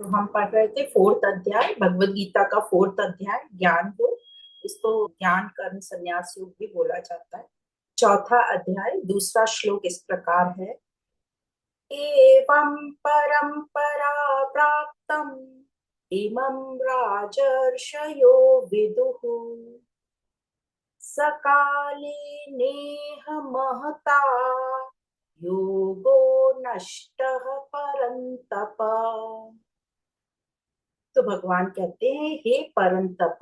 तो हम पढ़ रहे थे फोर्थ अध्याय भगवत गीता का फोर्थ अध्याय ज्ञान योग। इसको ज्ञान कर्म संन्यास योग भी बोला जाता है। चौथा अध्याय दूसरा श्लोक इस प्रकार है। एवं परंपरा प्राप्तम इमं राजर्षयो विदुः सकाले नेह महता योगो नष्टः परंतप। तो भगवान कहते हैं, हे परंतप,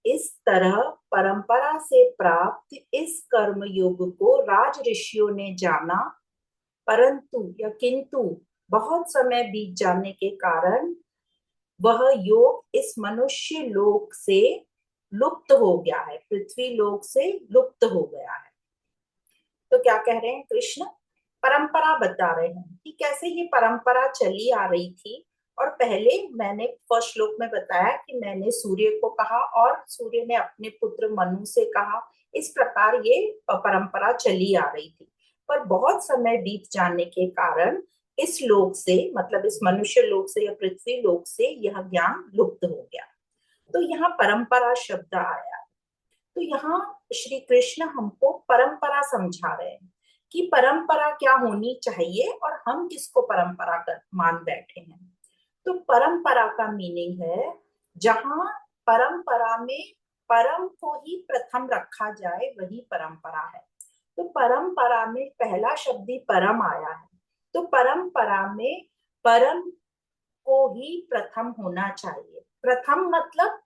इस तरह परंपरा से प्राप्त इस कर्म योग को राज ऋषियों ने जाना, परंतु या किंतु बहुत समय बीत जाने के कारण वह योग इस मनुष्य लोक से लुप्त हो गया है, पृथ्वी लोक से लुप्त हो गया है। तो क्या कह रहे हैं कृष्ण? परंपरा बता रहे हैं कि कैसे ये परंपरा चली आ रही थी। और पहले मैंने फर्स्ट श्लोक में बताया कि मैंने सूर्य को कहा और सूर्य ने अपने पुत्र मनु से कहा। इस प्रकार ये परंपरा चली आ रही थी, पर बहुत समय बीत जाने के कारण इस लोक से, मतलब इस मनुष्य लोक से या पृथ्वी लोक से, यह ज्ञान लुप्त हो गया। तो यहाँ परंपरा शब्द आया। तो यहाँ श्री कृष्ण हमको परंपरा समझा रहे हैं कि परंपरा क्या होनी चाहिए और हम किसको परंपरा कर मान बैठे हैं। तो परंपरा का मीनिंग है जहां परंपरा में परम को ही प्रथम रखा जाए, वही परंपरा है। तो परंपरा में पहला शब्द ही परम आया है। तो परंपरा में परम को ही प्रथम होना चाहिए। प्रथम मतलब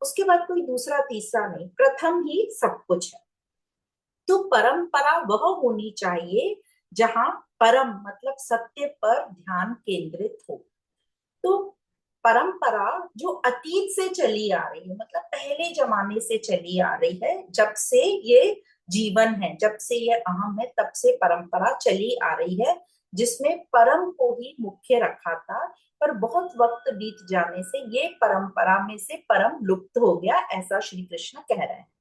उसके बाद कोई दूसरा तीसरा नहीं, प्रथम ही सब कुछ है। तो परंपरा वह होनी चाहिए जहां परम मतलब सत्य पर ध्यान केंद्रित हो। तो परंपरा जो अतीत से चली आ रही है, मतलब पहले जमाने से चली आ रही है, जब से ये जीवन है, जब से ये अहम है, तब से परंपरा चली आ रही है, जिसमें परम को ही मुख्य रखा था। पर बहुत वक्त बीत जाने से ये परंपरा में से परम लुप्त हो गया, ऐसा श्री कृष्ण कह रहे हैं।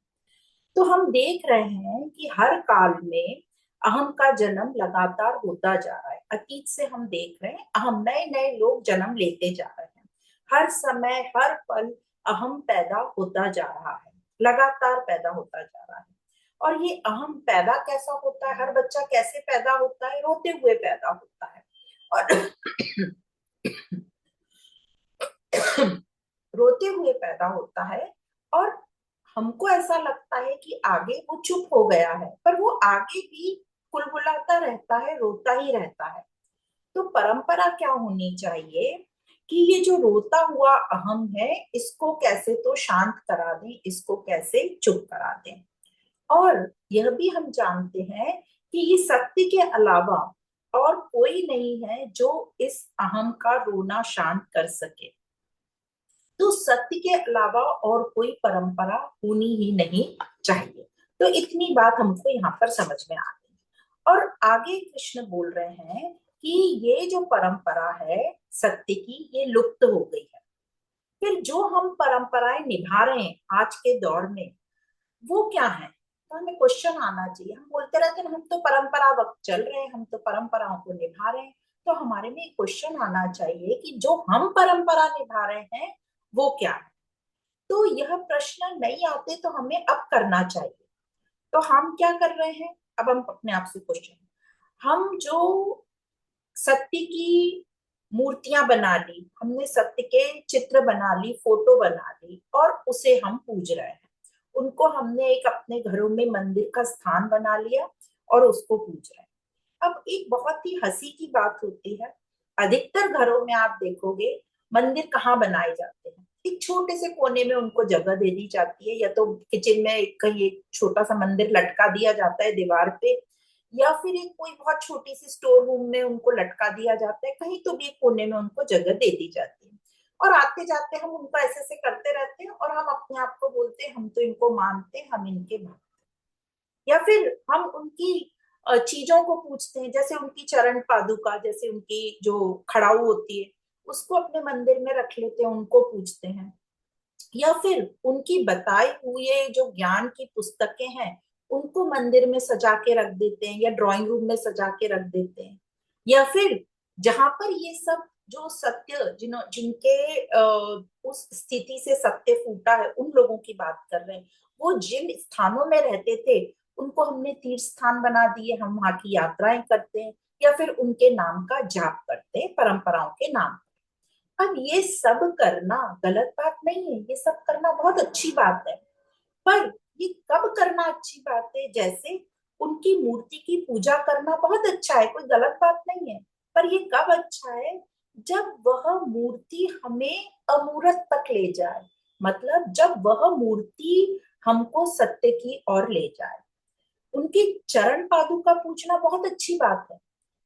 तो हम देख रहे हैं कि हर काल में अहम का जन्म लगातार होता जा रहा है। अतीत से हम देख रहे हैं अहम, नए नए लोग जन्म लेते जा रहे हैं। हर समय हर पल अहम पैदा होता जा रहा है, लगातार पैदा होता जा रहा है। और ये अहम पैदा कैसा होता है? हर बच्चा कैसे पैदा होता है? रोते हुए पैदा होता है। और रोते हुए पैदा होता है। और हमको ऐसा लगता है कि आगे वो चुप हो गया है, पर वो आगे भी कुलबुलाता रहता है, रोता ही रहता है। तो परंपरा क्या होनी चाहिए कि ये जो रोता हुआ अहम है, इसको कैसे तो शांत करा दें, इसको कैसे चुप करा दें। और यह भी हम जानते हैं कि ये सत्य के अलावा और कोई नहीं है जो इस अहम का रोना शांत कर सके। तो सत्य के अलावा और कोई परंपरा होनी ही नहीं चाहिए। तो इतनी बात हमको यहाँ पर समझ में आ गई। और आगे कृष्ण बोल रहे हैं कि ये जो परंपरा है सत्य की, ये लुप्त हो गई है। फिर जो हम परंपराएं निभा रहे हैं आज के दौर में, वो क्या है? तो हमें क्वेश्चन आना चाहिए। हम बोलते रहते हैं हम तो परंपरा वक्त चल रहे हैं, हम तो परंपराओं को निभा रहे हैं। तो हमारे में एक क्वेश्चन आना चाहिए कि जो हम परंपरा निभा रहे हैं वो क्या है? तो यह प्रश्न नहीं आते तो हमें अब करना चाहिए। तो हम क्या कर रहे हैं? अब हम अपने आप से क्वेश्चन, हम जो सत्य की मूर्तियां बना ली, हमने सत्य के चित्र बना ली, फोटो बना ली और उसे हम पूज रहे हैं। उनको हमने एक अपने घरों में मंदिर का स्थान बना लिया और उसको पूज रहे हैं। अब एक बहुत ही हंसी की बात होती है, अधिकतर घरों में आप देखोगे मंदिर कहाँ बनाए जाते हैं? एक छोटे से कोने में उनको जगह दे दी जाती है, या तो किचन में कहीं एक छोटा सा मंदिर लटका दिया जाता है दीवार पे, या फिर एक कोई बहुत छोटी सी स्टोर रूम में उनको लटका दिया जाता है। कहीं तो भी एक कोने में उनको जगह दे दी जाती है। और आते जाते हम उनको ऐसे ऐसे करते रहते हैं और हम अपने आप को बोलते हैं हम तो इनको मानते हैं, हम इनके भक्त। या फिर हम उनकी चीजों को पूछते हैं, जैसे उनकी चरण पादुका, जैसे उनकी जो खड़ाऊ होती है, उसको अपने मंदिर में रख लेते हैं, उनको पूछते हैं। या फिर उनकी बताई हुई जो ज्ञान की पुस्तकें हैं, उनको मंदिर में सजा के रख देते हैं या ड्राइंग रूम में सजा के रख देते हैं। या फिर जहां पर ये सब जो सत्य जिनके उस स्थिति से सत्य फूटा है, उन लोगों की बात कर रहे हैं। वो जिन स्थानों में रहते थे उनको हमने तीर्थ स्थान बना दिए, हम वहां की यात्राएं करते हैं या फिर उनके नाम का जाप करते हैं परंपराओं के नाम। अब ये सब करना गलत बात नहीं है, ये सब करना बहुत अच्छी बात है। पर ये कब करना अच्छी बात है? जैसे उनकी मूर्ति की पूजा करना बहुत अच्छा है, कोई गलत बात नहीं है। पर ये कब अच्छा है? जब वह मूर्ति हमें अमूर्त तक ले जाए, मतलब जब वह मूर्ति हमको सत्य की ओर ले जाए। उनकी चरण पादुका पूजना बहुत अच्छी बात है,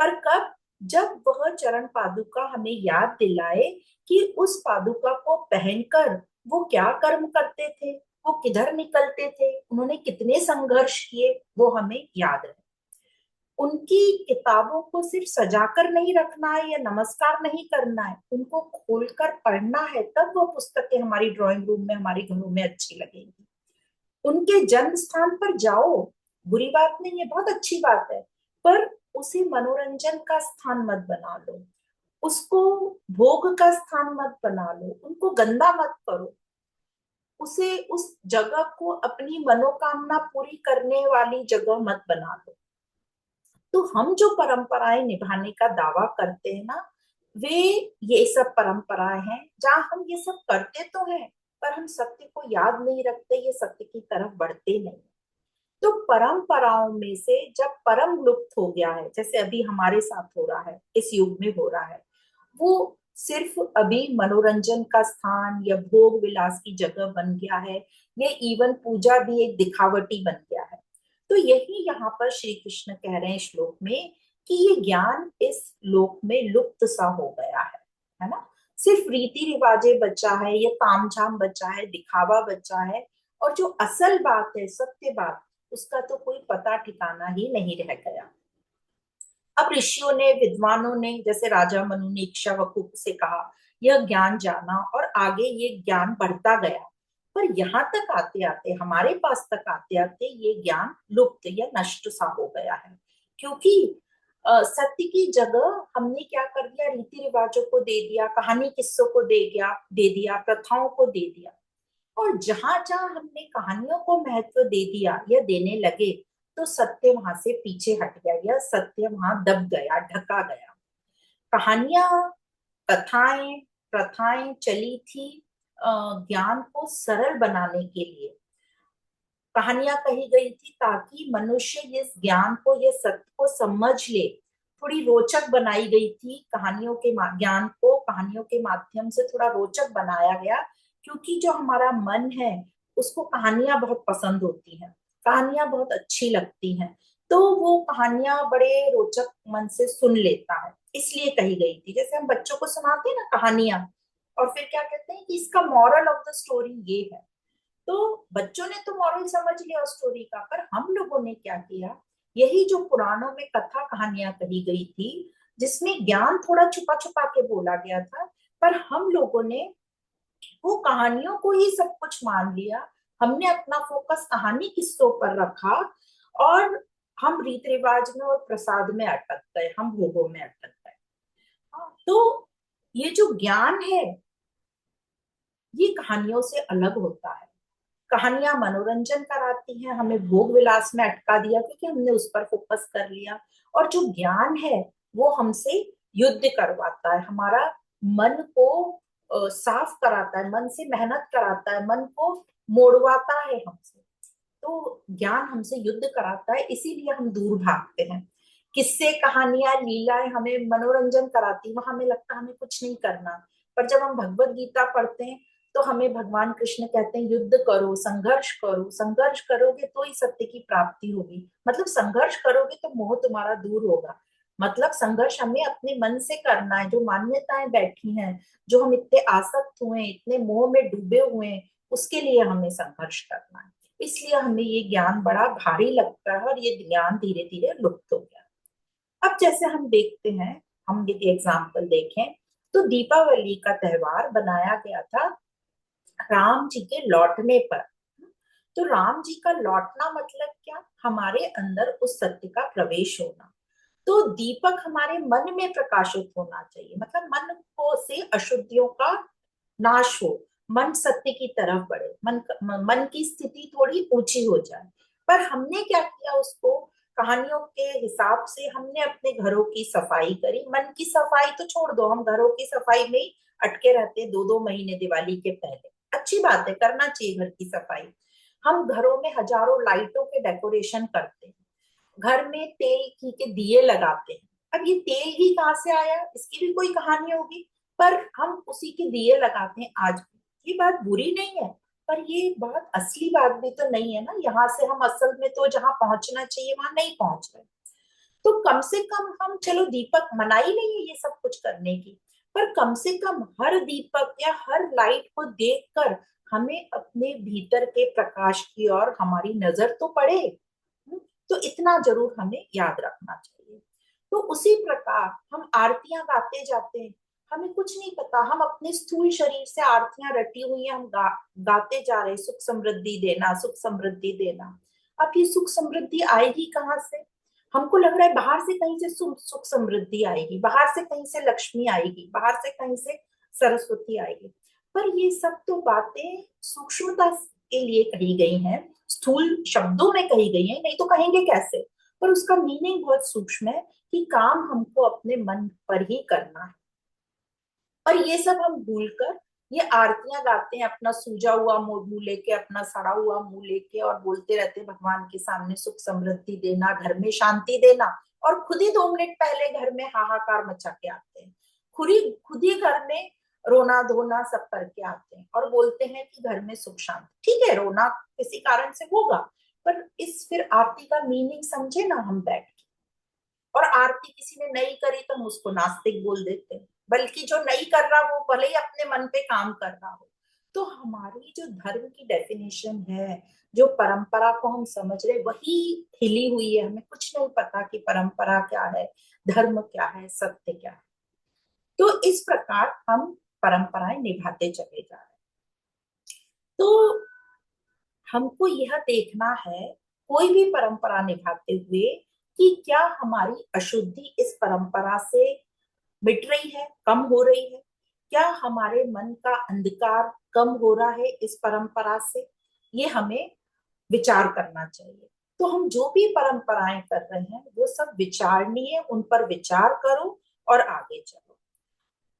पर कब? जब वह चरण पादुका हमें याद दिलाए कि उस पादुका को पहनकर वो क्या कर्म करते थे, वो किधर निकलते थे, उन्होंने कितने संघर्ष किए, वो हमें याद रहे। उनकी किताबों को सिर्फ सजाकर नहीं रखना है या नमस्कार नहीं करना है, उनको खोलकर पढ़ना है, तब वो पुस्तकें हमारी ड्राइंग रूम में, हमारे घरों में अच्छी लगेंगी। उनके जन्म स्थान पर जाओ, बुरी बात नहीं है, बहुत अच्छी बात है। पर उसे मनोरंजन का स्थान मत बना लो, उसको भोग का स्थान मत बना लो, उनको गंदा मत करो, उसे उस जगह को अपनी मनोकामना पूरी करने वाली जगह मत बना लो। तो हम जो परंपराएं निभाने का दावा करते हैं ना, वे ये सब परंपराएं हैं जहाँ हम ये सब करते तो हैं, पर हम सत्य को याद नहीं रखते, ये सत्य की तरफ बढ़ते नहीं। तो परंपराओं में से जब परम लुप्त हो गया है, जैसे अभी हमारे साथ हो रहा है, इस युग में हो रहा है, वो सिर्फ अभी मनोरंजन का स्थान या भोग विलास की जगह बन गया है। ये इवन पूजा भी एक दिखावटी बन गया है। तो यही यहाँ पर श्री कृष्ण कह रहे हैं श्लोक में कि ये ज्ञान इस लोक में लुप्त सा हो गया है ना। सिर्फ रीति रिवाजे बचा है, ये तामझाम बचा है, दिखावा बचा है, और जो असल बात है, सत्य बात, उसका तो कोई पता ठिकाना ही नहीं रह गया। अब ऋषियों ने, विद्वानों ने, जैसे राजा मनु ने इक्ष्वाकु से कहा, यह ज्ञान जाना और आगे ये ज्ञान बढ़ता गया। पर यहाँ तक आते आते, हमारे पास तक आते आते ये ज्ञान लुप्त या नष्ट सा हो गया है। क्योंकि सत्य की जगह हमने क्या कर दिया, रीति रिवाजों को दे दिया, कहानी किस्सों को दे दिया, प्रथाओं को दे दिया। और जहां जहां हमने कहानियों को महत्व दे दिया या देने लगे, तो सत्य वहां से पीछे हट गया या सत्य वहां दब गया, ढका गया। कहानियां, कथाएं, प्रथाएं चली थी ज्ञान को सरल बनाने के लिए। कहानियां कही गई थी ताकि मनुष्य इस ज्ञान को, ये सत्य को समझ ले। थोड़ी रोचक बनाई गई थी कहानियों के, ज्ञान को कहानियों के माध्यम से थोड़ा रोचक बनाया गया। क्योंकि जो हमारा मन है, उसको कहानियां बहुत पसंद होती हैं, कहानियां बहुत अच्छी लगती हैं। तो वो कहानियां बड़े रोचक मन से सुन लेता है, इसलिए कही गई थी। जैसे हम बच्चों को सुनाते हैं ना कहानियां, और फिर क्या कहते हैं कि इसका मॉरल ऑफ द स्टोरी ये है। तो बच्चों ने तो मॉरल समझ लिया उस स्टोरी का, पर हम लोगों ने क्या किया, यही जो पुराणों में कथा कहानियां कही गई थी, जिसमें ज्ञान थोड़ा छुपा छुपा के बोला गया था, पर हम लोगों ने वो कहानियों को ही सब कुछ मान लिया। हमने अपना फोकस कहानी किस्सों पर रखा, और हम रीत रिवाज में और प्रसाद में अटक गए, हम भोगों में अटक गए। तो ये जो ज्ञान है, ये कहानियों से अलग होता है। कहानियां मनोरंजन कराती हैं, हमें भोग विलास में अटका दिया क्योंकि हमने उस पर फोकस कर लिया। और जो ज्ञान है, वो हमसे युद्ध करवाता है, हमारा मन को साफ कराता है, मन से मेहनत कराता है, मन को मोड़वाता है हमसे। तो ज्ञान हमसे युद्ध कराता है, इसीलिए हम दूर भागते हैं। किस्से, कहानियां, लीलाएं हमें मनोरंजन कराती, वहां हमें लगता है हमें कुछ नहीं करना। पर जब हम भगवत गीता पढ़ते हैं, तो हमें भगवान कृष्ण कहते हैं युद्ध करो, संघर्ष करो, संघर्ष करोगे तो ही सत्य की प्राप्ति होगी। मतलब संघर्ष करोगे तो मोह तुम्हारा दूर होगा। मतलब संघर्ष हमें अपने मन से करना है। जो मान्यताएं बैठी हैं, जो हम इतने आसक्त हुए, इतने मोह में डूबे हुए हैं, उसके लिए हमें संघर्ष करना है। इसलिए हमें ये ज्ञान बड़ा भारी लगता है, और ये ज्ञान धीरे धीरे लुप्त हो गया। अब जैसे हम देखते हैं, हम यदि एग्जाम्पल देखें, तो दीपावली का त्योहार बनाया गया था राम जी के लौटने पर। तो राम जी का लौटना मतलब क्या? हमारे अंदर उस सत्य का प्रवेश होना। तो दीपक हमारे मन में प्रकाशित होना चाहिए, मतलब मन को से अशुद्धियों का नाश हो, मन सत्य की तरफ बढ़े, मन की स्थिति थोड़ी ऊंची हो जाए। पर हमने क्या किया, उसको कहानियों के हिसाब से हमने अपने घरों की सफाई करी। मन की सफाई तो छोड़ दो, हम घरों की सफाई में ही अटके रहते 2-2 महीने दिवाली के पहले। अच्छी बात है, करना चाहिए घर की सफाई। हम घरों में हजारों लाइटों के डेकोरेशन करते हैं, घर में तेल घी के दिए लगाते हैं। अब ये तेल घी कहाँ से आया, इसकी भी कोई कहानी होगी, पर हम उसी के दिए लगाते हैं आज भी। ये बात बुरी नहीं है, पर ये बात असली बात भी तो नहीं है ना। यहाँ से हम असल में तो जहाँ पहुंचना चाहिए वहां नहीं पहुंच रहे। तो कम से कम हम, चलो दीपक मनाही नहीं है ये सब कुछ करने की, पर कम से कम हर दीपक या हर लाइट को देखकर हमें अपने भीतर के प्रकाश की ओर हमारी नजर तो पड़े। तो इतना जरूर हमें याद रखना चाहिए। तो उसी प्रकार हम आरतियां गाते जाते हैं, हमें कुछ नहीं पता, हम अपने स्थूल शरीर से आरतियां रटी हुई हैं, हम गाते जा रहे हैं, सुख समृद्धि देना, सुख समृद्धि देना। अब ये सुख समृद्धि आएगी कहाँ से? हमको लग रहा है बाहर से कहीं से सुख समृद्धि आएगी, बाहर से कहीं से लक्ष्मी आएगी, बाहर से कहीं से सरस्वती आएगी। पर ये सब तो बातें सूक्ष्मता के लिए कही गई हैं, स्थूल शब्दों में कही गई हैं, नहीं तो कहेंगे कैसे? पर उसका मीनिंग बहुत सूक्ष्म है कि काम हमको अपने मन पर ही करना है। और ये सब हम भूलकर ये आरतियां गाते हैं, अपना सूजा हुआ मुंह लेके, अपना सड़ा हुआ मुंह लेके, और बोलते रहते हैं भगवान के सामने सुख समृद्धि देना, घर में शांति देना। और खुद ही 2 मिनट पहले घर में हाहाकार मचा के आते हैं, खुद ही घर में रोना धोना सब करके आते हैं और बोलते हैं कि घर में सुख शांति। ठीक है, रोना किसी कारण से होगा, पर इस फिर आरती का मीनिंग समझे ना हम बैठ के। और आरती किसी ने नहीं करी तो हम उसको नास्तिक बोल देते हैं, बल्कि जो नहीं कर रहा वो भले ही अपने मन पे काम कर रहा हो। तो हमारी जो धर्म की डेफिनेशन है, जो परंपरा को हम समझ रहे, वही हिली हुई है। हमें कुछ नहीं पता कि परंपरा क्या है, धर्म क्या है, सत्य क्या है। तो इस प्रकार हम परंपराएं निभाते चले जा रहे हैं। तो हमको यह देखना है, कोई भी परंपरा निभाते हुए, कि क्या हमारी अशुद्धि इस परंपरा से मिट रही है, कम हो रही है? क्या हमारे मन का अंधकार कम हो रहा है इस परंपरा से? ये हमें विचार करना चाहिए। तो हम जो भी परंपराएं कर रहे हैं वो सब विचारणीय, उन पर विचार करो और आगे चलो।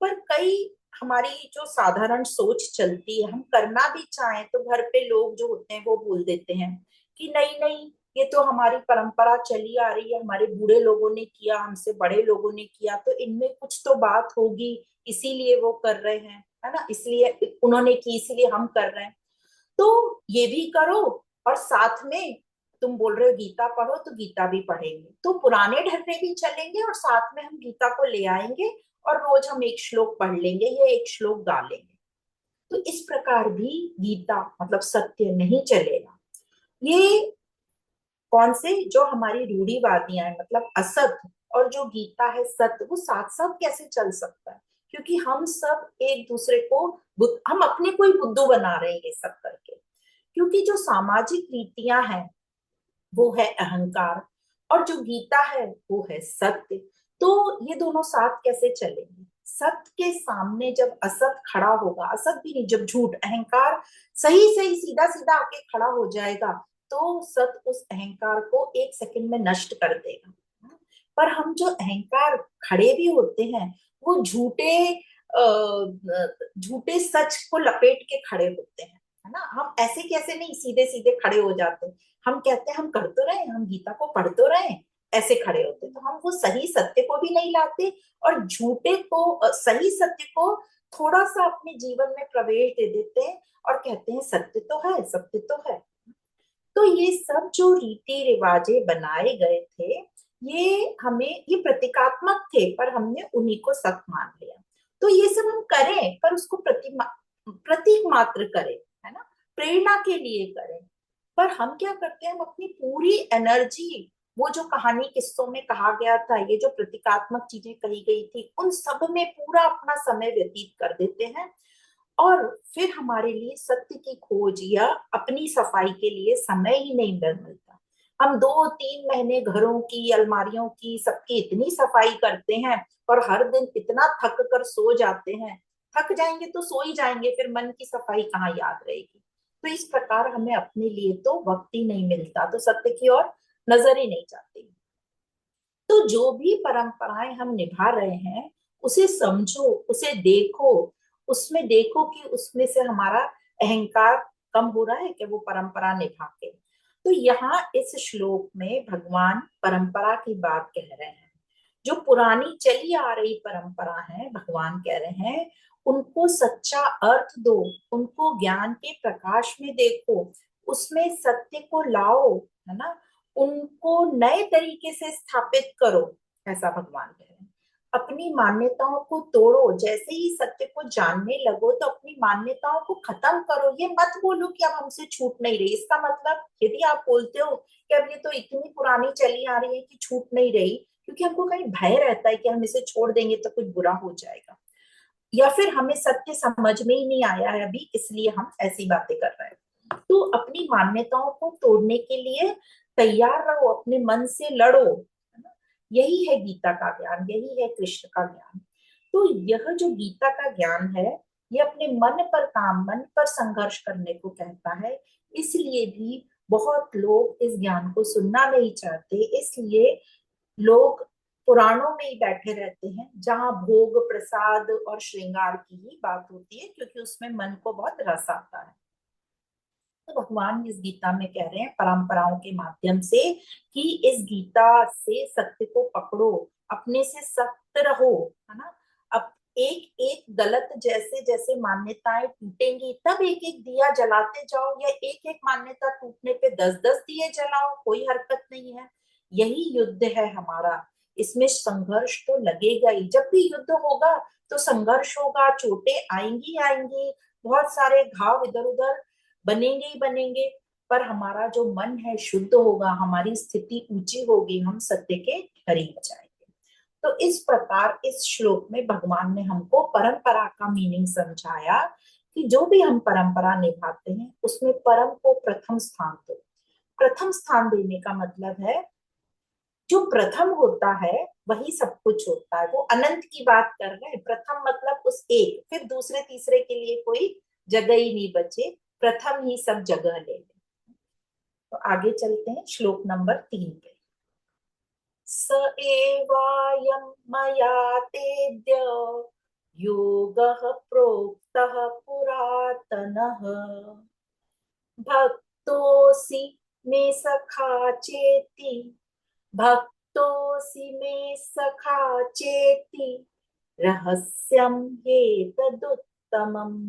पर कई हमारी जो साधारण सोच चलती है, हम करना भी चाहें तो घर पे लोग जो होते हैं वो बोल देते हैं कि नहीं नहीं, ये तो हमारी परंपरा चली आ रही है, हमारे बूढ़े लोगों ने किया, हमसे बड़े लोगों ने किया, तो इनमें कुछ तो बात होगी, इसीलिए वो कर रहे हैं, है ना, इसलिए उन्होंने की इसीलिए हम कर रहे हैं। तो ये भी करो, और साथ में तुम बोल रहे हो गीता पढ़ो तो गीता भी पढ़ेंगे, तो पुराने ढर्रे भी चलेंगे और साथ में हम गीता को ले आएंगे, और रोज हम एक श्लोक पढ़ लेंगे या एक श्लोक गा लेंगे। तो इस प्रकार भी गीता मतलब सत्य नहीं चलेगा। ये कौन से जो हमारी रूढ़िवादियां हैं, मतलब असत, और जो गीता है सत्य, वो साथ साथ कैसे चल सकता है? क्योंकि हम सब एक दूसरे को हम अपने को ही बुद्धू बना रहे हैं ये सब करके। क्योंकि जो सामाजिक रीतियां हैं वो है अहंकार, और जो गीता है वो है सत्य। तो ये दोनों साथ कैसे चलेंगे? सत्य के सामने जब असत खड़ा होगा, असत भी नहीं, जब झूठ, अहंकार सही सही सीधा सीधा आके खड़ा हो जाएगा, तो सत्य उस अहंकार को 1 सेकंड में नष्ट कर देगा। पर हम जो अहंकार खड़े भी होते हैं, वो झूठे सच को लपेट के खड़े होते हैं, है ना। हम ऐसे कैसे नहीं सीधे सीधे खड़े हो जाते, हम कहते हैं हम कर तो रहे, हम गीता को पढ़ तो रहे, ऐसे खड़े होते। तो हम वो सही सत्य को भी नहीं लाते, और झूठे को सही सत्य को थोड़ा सा अपने जीवन में प्रवेश दे देते हैं और कहते हैं सत्य तो है, सत्य तो है। तो ये सब जो रीति रिवाजे बनाए गए थे, ये प्रतीकात्मक थे, पर हमने उन्हीं को सत्य मान लिया। तो ये सब हम करें, पर उसको प्रतीक मात्र करें, है ना, प्रेरणा के लिए करें। पर हम क्या करते हैं, हम अपनी पूरी एनर्जी, वो जो कहानी किस्सों में कहा गया था, ये जो प्रतीकात्मक चीजें कही गई थी, उन सब में पूरा अपना समय व्यतीत कर देते हैं, और फिर हमारे लिए सत्य की खोज या अपनी सफाई के लिए समय ही नहीं मिलता। हम 2-3 महीने घरों की, अलमारियों की, सबकी इतनी सफाई करते हैं और हर दिन इतना थक कर सो जाते हैं। थक जाएंगे तो सो ही जाएंगे, फिर मन की सफाई कहाँ याद रहेगी। तो इस प्रकार हमें अपने लिए तो वक्त ही नहीं मिलता, तो सत्य की ओर नजर ही नहीं जाती। तो जो भी परंपराएं हम निभा रहे हैं, उसे समझो, उसे देखो, उसमें देखो कि उसमें से हमारा अहंकार कम हो रहा है कि वो परंपरा निभा के। तो यहाँ इस श्लोक में भगवान परंपरा की बात कह रहे हैं। जो पुरानी चली आ रही परंपरा है, भगवान कह रहे हैं उनको सच्चा अर्थ दो, उनको ज्ञान के प्रकाश में देखो, उसमें सत्य को लाओ, है ना, उनको नए तरीके से स्थापित करो। ऐसा भगवान कह रहे हैं। अपनी मान्यताओं को तोड़ो, जैसे ही सत्य को जानने लगो तो अपनी मान्यताओं को खत्म करो। ये मत बोलो कि अब हमसे छूट नहीं रही। इसका मतलब यदि आप बोलते हो कि अब ये तो इतनी पुरानी चली आ रही है कि छूट नहीं रही, क्योंकि हमको कहीं भय रहता है कि हम इसे छोड़ देंगे तो कुछ बुरा हो जाएगा, या फिर हमें सत्य समझ में ही नहीं आया है अभी, इसलिए हम ऐसी बातें कर रहे हैं। तो अपनी मान्यताओं को तोड़ने के लिए तैयार रहो, अपने मन से लड़ो, है ना? यही है गीता का ज्ञान, यही है कृष्ण का ज्ञान। तो यह जो गीता का ज्ञान है, ये अपने मन पर काम, मन पर संघर्ष करने को कहता है। इसलिए भी बहुत लोग इस ज्ञान को सुनना नहीं चाहते, इसलिए लोग पुराणों में ही बैठे रहते हैं, जहां भोग प्रसाद और श्रृंगार की ही बात होती है, क्योंकि उसमें मन को बहुत रस आता है। तो भगवान इस गीता में कह रहे हैं परंपराओं के माध्यम से कि इस गीता से सत्य को पकड़ो, अपने से सख्त रहो, है ना। अब एक एक गलत जैसे जैसे मान्यताएं टूटेंगी, तब एक एक दिया जलाते जाओ, या एक एक मान्यता टूटने पे 10-10 दिए जलाओ, कोई हरकत नहीं है। यही युद्ध है हमारा। इसमें संघर्ष तो लगेगा ही। जब भी युद्ध होगा तो संघर्ष होगा, चोटें आएंगी आएंगी, बहुत सारे घाव इधर उधर बनेंगे ही बनेंगे। पर हमारा जो मन है शुद्ध होगा, हमारी स्थिति ऊंची होगी, हम सत्य के करीब जाएंगे। तो इस प्रकार इस श्लोक में भगवान ने हमको परंपरा का मीनिंग समझाया कि जो भी हम परंपरा निभाते हैं उसमें परम को प्रथम स्थान दो। प्रथम स्थान देने का मतलब है जो प्रथम होता है वही सब कुछ होता है। वो अनंत की बात कर रहे हैं। प्रथम मतलब उस एक, फिर दूसरे तीसरे के लिए कोई जगह ही नहीं बचे, प्रथम ही सब जगह ले ले। तो आगे चलते हैं श्लोक नंबर 3 पे। स एवायं मया तेद्य योगः प्रोक्तः पुरातनः भक्तोऽसि मे सखा चेति, भक्तोऽसि मे सखा चेति रहस्यम एतदुत्तमम्।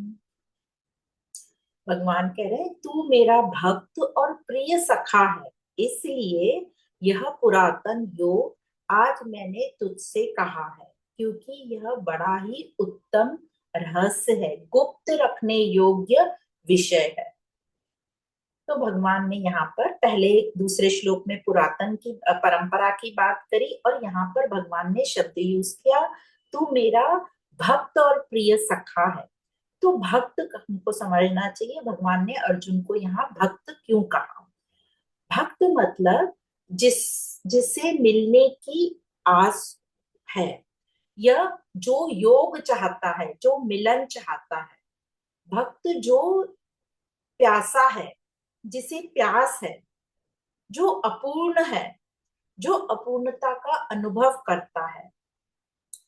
भगवान कह रहे हैं तू मेरा भक्त और प्रिय सखा है, इसलिए यह पुरातन योग आज मैंने तुझसे कहा है, क्योंकि यह बड़ा ही उत्तम रहस्य है, गुप्त रखने योग्य विषय है। तो भगवान ने यहाँ पर पहले दूसरे श्लोक में पुरातन की परंपरा की बात करी, और यहाँ पर भगवान ने शब्द यूज किया तू मेरा भक्त और प्रिय सखा है। तो भक्त हमको समझना चाहिए, भगवान ने अर्जुन को यहाँ भक्त क्यों कहा। भक्त मतलब जिससे मिलने की आस है, या जो योग चाहता है, जो मिलन चाहता है। भक्त जो प्यासा है, जिसे प्यास है, जो अपूर्ण है, जो अपूर्णता का अनुभव करता है।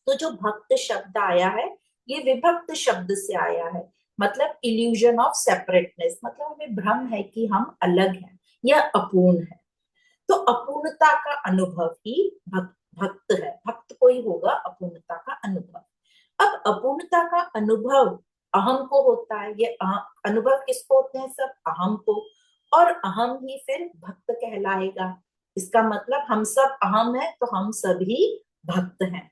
तो जो भक्त शब्द आया है, ये विभक्त शब्द से आया है, मतलब इल्यूजन ऑफ सेपरेटनेस, मतलब हमें भ्रम है कि हम अलग हैं या अपूर्ण है। तो अपूर्णता का अनुभव ही भक्त है। भक्त कोई होगा अपूर्णता का अनुभव। अब अपूर्णता का अनुभव अहम को होता है। ये अनुभव किसको होते हैं? सब अहम को। और अहम ही फिर भक्त कहलाएगा। इसका मतलब हम सब अहम है तो हम सभी भक्त हैं।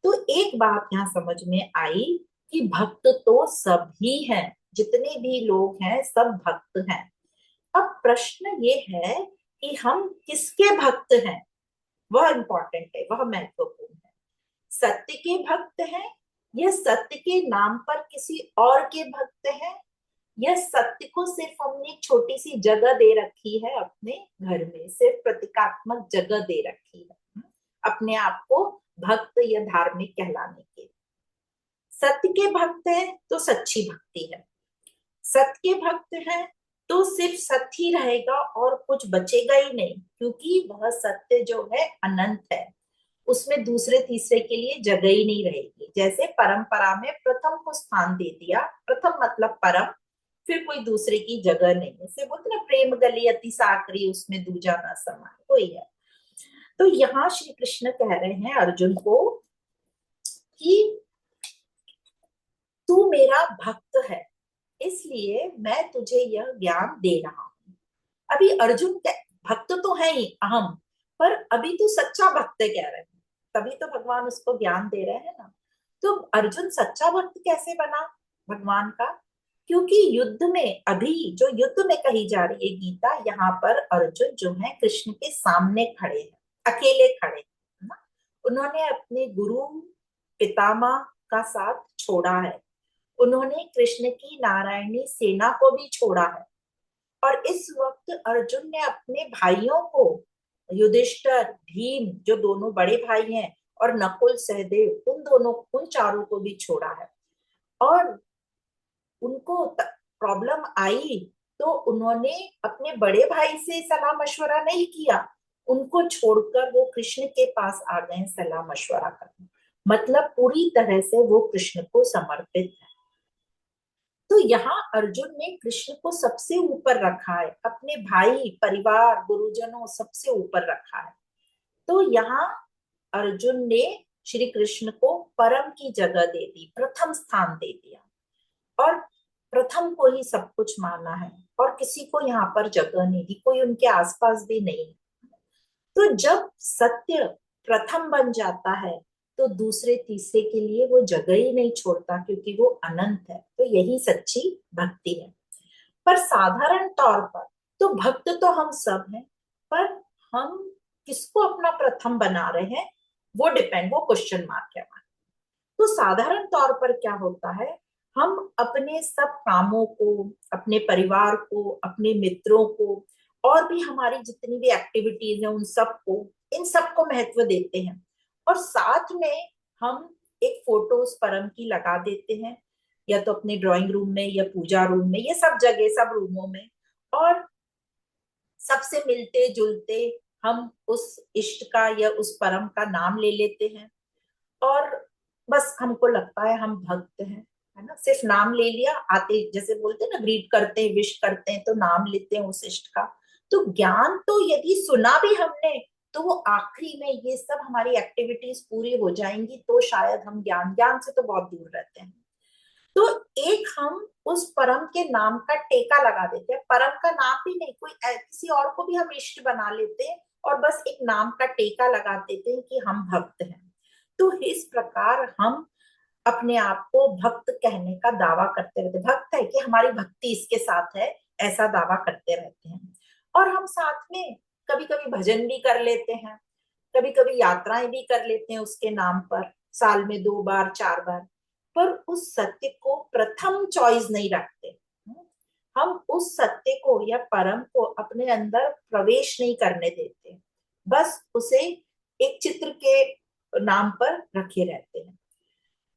तो एक बात यहाँ समझ में आई कि भक्त तो सभी हैं, जितने भी लोग हैं सब भक्त हैं। अब प्रश्न ये है कि हम किसके भक्त हैं, वह इंपॉर्टेंट है, वह महत्वपूर्ण है। सत्य के भक्त हैं, या सत्य के नाम पर किसी और के भक्त हैं, यह सत्य को सिर्फ हमने एक छोटी सी जगह दे रखी है अपने घर में, सिर्फ प्रतीकात्मक जगह दे रखी है अपने आप को भक्त या धार्मिक कहलाने के। सत्य के भक्त हैं तो सच्ची भक्ति है, सत्य के भक्त हैं तो सिर्फ सत्य ही रहेगा और कुछ बचेगा ही नहीं, क्योंकि वह सत्य जो है अनंत है, उसमें दूसरे तीसरे के लिए जगह ही नहीं रहेगी। जैसे परंपरा में प्रथम को स्थान दे दिया, प्रथम मतलब परम, फिर कोई दूसरे की जगह नहीं। जैसे बोलते ना, प्रेम गली अति साकरी उसमें दूजा ना समाए, कोई है। तो यहाँ श्री कृष्ण कह रहे हैं अर्जुन को कि तू मेरा भक्त है, इसलिए मैं तुझे यह ज्ञान दे रहा हूं। अभी अर्जुन भक्त तो है ही अहम, पर अभी तो सच्चा भक्त कह रहे हैं, तभी तो भगवान उसको ज्ञान दे रहे हैं ना। तो अर्जुन सच्चा भक्त कैसे बना भगवान का? क्योंकि युद्ध में, अभी जो युद्ध में कही जा रही है गीता, यहाँ पर अर्जुन जो है कृष्ण के सामने खड़े हैं, अकेले खड़े हैं ना। उन्होंने अपने गुरु पितामह का साथ छोड़ा है, उन्होंने कृष्ण की नारायणी सेना को भी छोड़ा है, और इस वक्त अर्जुन ने अपने भाइयों को, युधिष्ठिर, भीम जो दोनों बड़े भाई हैं, और नकुल सहदेव, उन दोनों, उन चारों को भी छोड़ा है। और उनको प्रॉब्लम आई तो उन्होंने अपने बड़े भाई से सलाह मशवरा नहीं किया, उनको छोड़कर वो कृष्ण के पास आ गए सलाह मशवरा करने। मतलब पूरी तरह से वो कृष्ण को समर्पित है। तो यहाँ अर्जुन ने कृष्ण को सबसे ऊपर रखा है, अपने भाई, परिवार, गुरुजनों सबसे ऊपर रखा है। तो यहाँ अर्जुन ने श्री कृष्ण को परम की जगह दे दी, प्रथम स्थान दे दिया, और प्रथम को ही सब कुछ माना है, और किसी को यहाँ पर जगह नहीं दी, कोई उनके आसपास भी नहीं। तो जब सत्य प्रथम बन जाता है तो दूसरे तीसरे के लिए वो जगह ही नहीं छोड़ता, क्योंकि वो अनंत है। तो यही सच्ची भक्ति है। पर साधारण तौर पर तो भक्त तो हम सब हैं, पर हम किसको अपना प्रथम बना रहे हैं, वो डिपेंड, वो क्वेश्चन मार्क है हमारा। तो साधारण तौर पर क्या होता है, हम अपने सब कामों को, अपने परिवार को, अपने मित्रों को, और भी हमारी जितनी भी एक्टिविटीज है उन सबको, इन सबको महत्व देते हैं, और साथ में हम एक फोटो उस परम की लगा देते हैं, या तो अपने ड्राइंग रूम में या पूजा रूम में, ये सब जगह, सब रूमों में, और सबसे मिलते जुलते हम उस इष्ट का या उस परम का नाम ले लेते हैं, और बस हमको लगता है हम भक्त हैं, है ना। सिर्फ नाम ले लिया, आते जैसे बोलते हैं ना, ग्रीट करते हैं, विश करते हैं, तो नाम लेते हैं उस इष्ट का। तो ज्ञान तो यदि सुना भी हमने, तो वो आखिरी में ये सब हमारी एक्टिविटीज पूरी हो जाएंगी तो शायद हम ज्ञान, ज्ञान से तो बहुत दूर रहते हैं। तो एक हम उस परम के नाम का टेका लगा देते हैं, परम का नाम भी नहीं, कोई किसी और को भी हम इष्ट बना लेते हैं, और बस एक नाम का टेका लगा देते हैं कि हम भक्त हैं। तो इस प्रकार हम अपने आप को भक्त कहने का दावा करते रहते, भक्त है कि हमारी भक्ति इसके साथ है, ऐसा दावा करते रहते हैं। और हम साथ में कभी कभी भजन भी कर लेते हैं, कभी कभी यात्राएं भी कर लेते हैं उसके नाम पर, साल में 2 बार 4 बार, पर उस सत्य को प्रथम चॉइस नहीं रखते। हम उस सत्य को या परम को अपने अंदर प्रवेश नहीं करने देते, बस उसे एक चित्र के नाम पर रखे रहते हैं।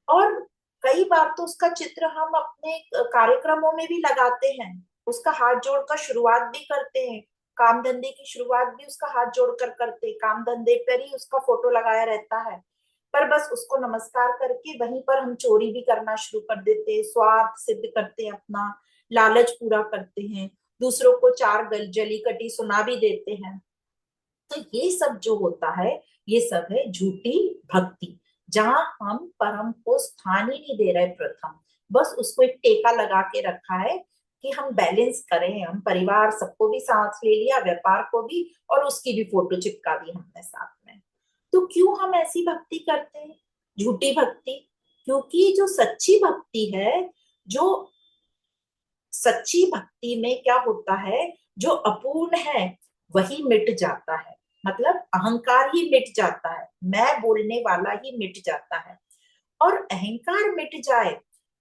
और कई बार तो उसका चित्र हम अपने कार्यक्रमों में भी लगाते हैं, उसका हाथ जोड़कर शुरुआत भी करते हैं, काम धंधे की शुरुआत भी उसका हाथ जोड़कर करते हैं, काम धंधे पर ही उसका फोटो लगाया रहता है, पर बस उसको नमस्कार करके वहीं पर हम चोरी भी करना शुरू कर देते हैं, स्वार्थ सिद्ध करते हैं, अपना लालच पूरा करते हैं, दूसरों को चार जली कटी सुना भी देते हैं। तो ये सब जो होता है, ये सब है झूठी भक्ति, जहां हम परम को स्थान ही नहीं दे रहे प्रथम, बस उसको एक टेका लगा के रखा है कि हम बैलेंस करें, हम परिवार सबको भी साथ ले लिया, व्यापार को भी, और उसकी भी फोटो चिपका दी हमने साथ में। तो क्यों हम ऐसी भक्ति करते हैं, झूठी भक्ति? क्योंकि जो सच्ची भक्ति है, जो सच्ची भक्ति में क्या होता है, जो अपूर्ण है वही मिट जाता है, मतलब अहंकार ही मिट जाता है, मैं बोलने वाला ही मिट जाता है, और अहंकार मिट जाए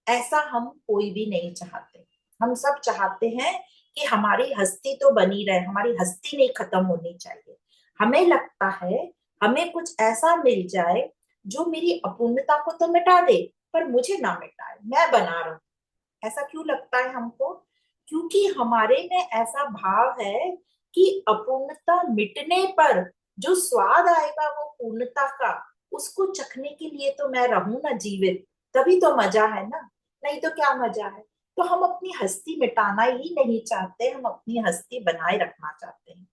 ऐसा हम कोई भी नहीं चाहते। हम सब चाहते हैं कि हमारी हस्ती तो बनी रहे, हमारी हस्ती नहीं खत्म होनी चाहिए। हमें लगता है हमें कुछ ऐसा मिल जाए जो मेरी अपूर्णता को तो मिटा दे, पर मुझे ना मिटाए, मैं बना रहूं। ऐसा क्यों लगता है हमको? क्योंकि हमारे में ऐसा भाव है कि अपूर्णता मिटने पर जो स्वाद आएगा वो पूर्णता का, उसको चखने के लिए तो मैं रहूं ना जीवित, तभी तो मजा है ना, नहीं तो क्या मजा है। तो हम अपनी हस्ती मिटाना ही नहीं चाहते, हम अपनी हस्ती बनाए रखना चाहते हैं।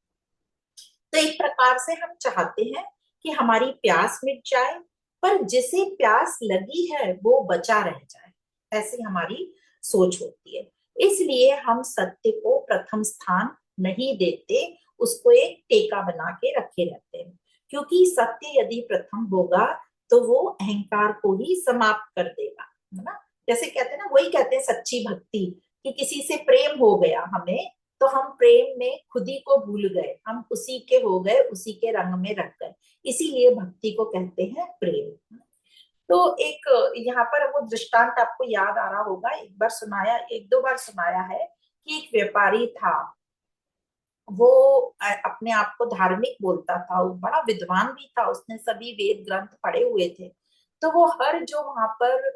तो एक प्रकार से हम चाहते हैं कि हमारी प्यास मिट जाए, पर जिसे प्यास लगी है वो बचा रह जाए, ऐसी हमारी सोच होती है। इसलिए हम सत्य को प्रथम स्थान नहीं देते, उसको एक टेका बना के रखे रहते हैं। क्योंकि सत्य यदि प्रथम होगा तो वो अहंकार को ही समाप्त कर देगा, है ना। जैसे कहते हैं ना, वही कहते हैं सच्ची भक्ति, कि किसी से प्रेम हो गया हमें, तो हम प्रेम में खुद ही को भूल गए, हम उसी के हो गए, उसी के रंग में रख गए। इसीलिए भक्ति को कहते हैं प्रेम। तो एक यहाँ पर वो दृष्टांत आपको याद आ रहा होगा, एक बार सुनाया, एक दो बार सुनाया है, कि एक व्यापारी था। वो अपने आप को धार्मिक बोलता था, वो बड़ा विद्वान भी था, उसने सभी वेद ग्रंथ पढ़े हुए थे। तो वो हर जो वहां पर